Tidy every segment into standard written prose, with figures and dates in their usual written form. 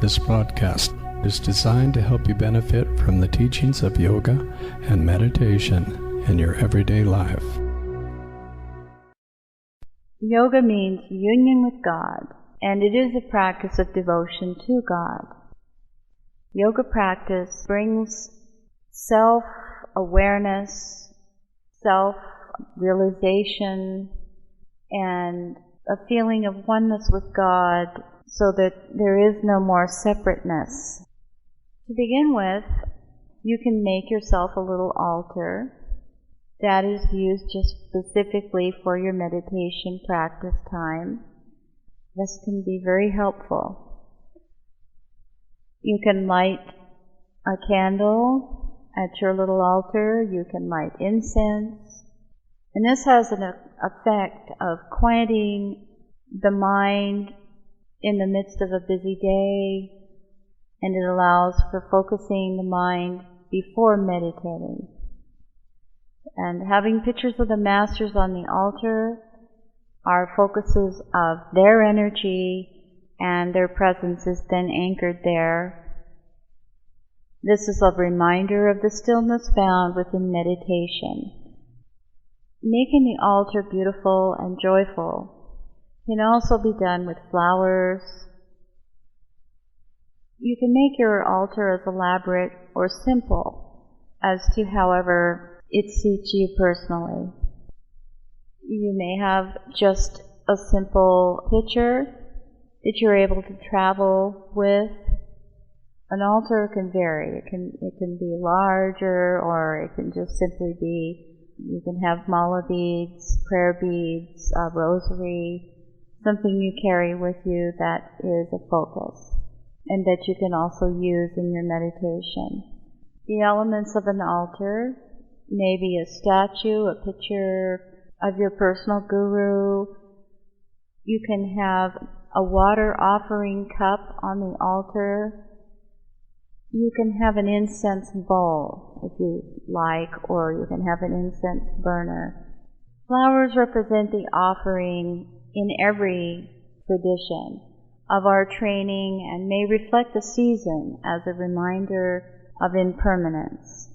This broadcast is designed to help you benefit from the teachings of yoga and meditation in your everyday life. Yoga means union with God, and it is a practice of devotion to God. Yoga practice brings self-awareness, self-realization, and a feeling of oneness with God so that there is no more separateness. To begin with, you can make yourself a little altar that is used just specifically for your meditation practice time. This can be very helpful. You can light a candle at your little altar. You can light incense. And this has an effect of quieting the mind in the midst of a busy day, and it allows for focusing the mind before meditating. And having pictures of the masters on the altar are focuses of their energy, and their presence is then anchored there. This is a reminder of the stillness found within meditation. Making the altar beautiful and joyful can also be done with flowers. You can make your altar as elaborate or simple as to however it suits you personally. You may have just a simple picture that you're able to travel with. An altar can vary. It can be larger, or it can just simply be, you can have mala beads, prayer beads, a rosary, something you carry with you that is a focus and that you can also use in your meditation. The elements of an altar may be a statue, a picture of your personal guru. You can have a water offering cup on the altar. You can have an incense bowl if you like, or you can have an incense burner. Flowers represent the offering in every tradition of our training and may reflect the season as a reminder of impermanence.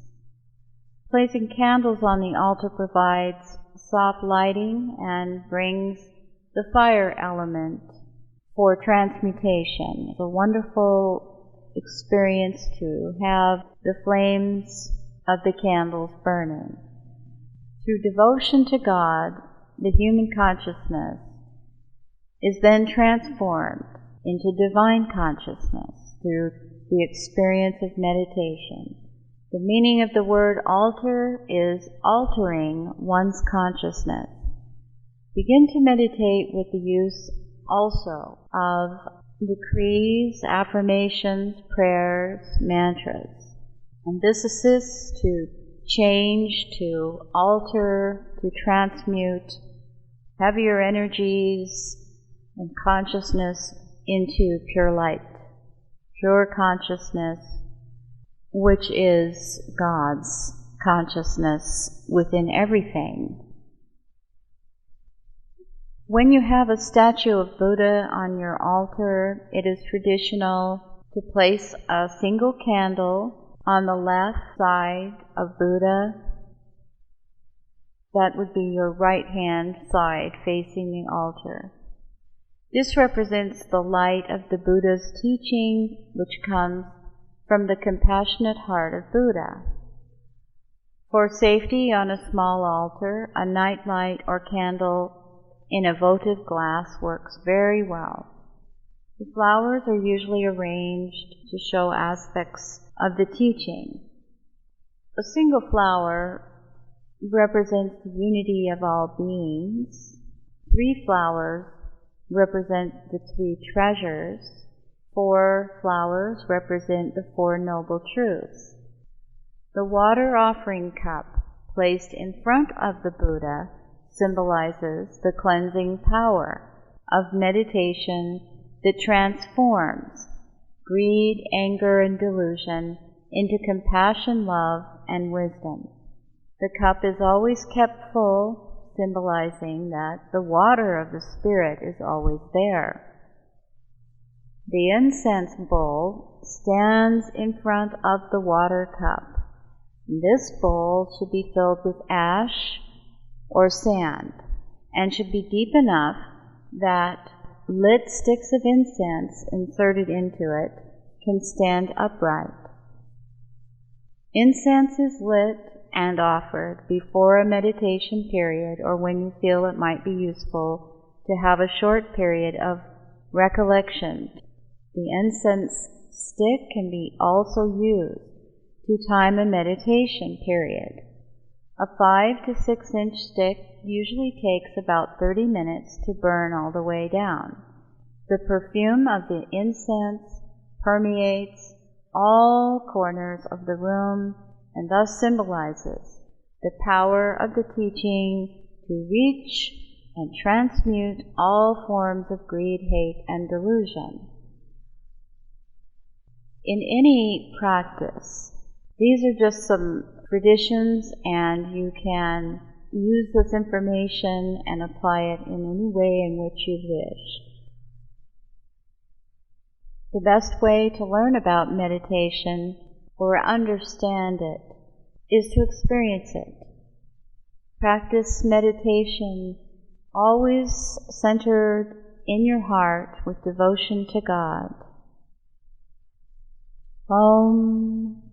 Placing candles on the altar provides soft lighting and brings the fire element for transmutation. It's a wonderful experience to have the flames of the candles burning. Through devotion to God, the human consciousness is then transformed into divine consciousness through the experience of meditation. The meaning of the word altar is altering one's consciousness. Begin to meditate with the use also of decrees, affirmations, prayers, mantras. And this assists to change, to alter, to transmute heavier energies and consciousness into pure light, pure consciousness, which is God's consciousness within everything. When you have a statue of Buddha on your altar, it is traditional to place a single candle on the left side of Buddha. That would be your right-hand side facing the altar. This represents the light of the Buddha's teaching, which comes from the compassionate heart of Buddha. For safety on a small altar, a night light or candle in a votive glass works very well. The flowers are usually arranged to show aspects of the teaching. A single flower represents the unity of all beings. 3 flowers represent the 3 treasures. 4 flowers represent the 4 noble truths. The water offering cup placed in front of the Buddha symbolizes the cleansing power of meditation that transforms greed, anger, and delusion into compassion, love, and wisdom. The cup is always kept full, symbolizing that the water of the Spirit is always there. The incense bowl stands in front of the water cup. This bowl should be filled with ash or sand and should be deep enough that lit sticks of incense inserted into it can stand upright. Incense is lit and offered before a meditation period or when you feel it might be useful to have a short period of recollection. The incense stick can be also used to time a meditation period. A 5 to 6 inch stick usually takes about 30 minutes to burn all the way down. The perfume of the incense permeates all corners of the room and thus symbolizes the power of the teaching to reach and transmute all forms of greed, hate, and delusion. In any practice, these are just some traditions, and you can use this information and apply it in any way in which you wish. The best way to learn about meditation or understand it is to experience it. Practice meditation always centered in your heart with devotion to God. Om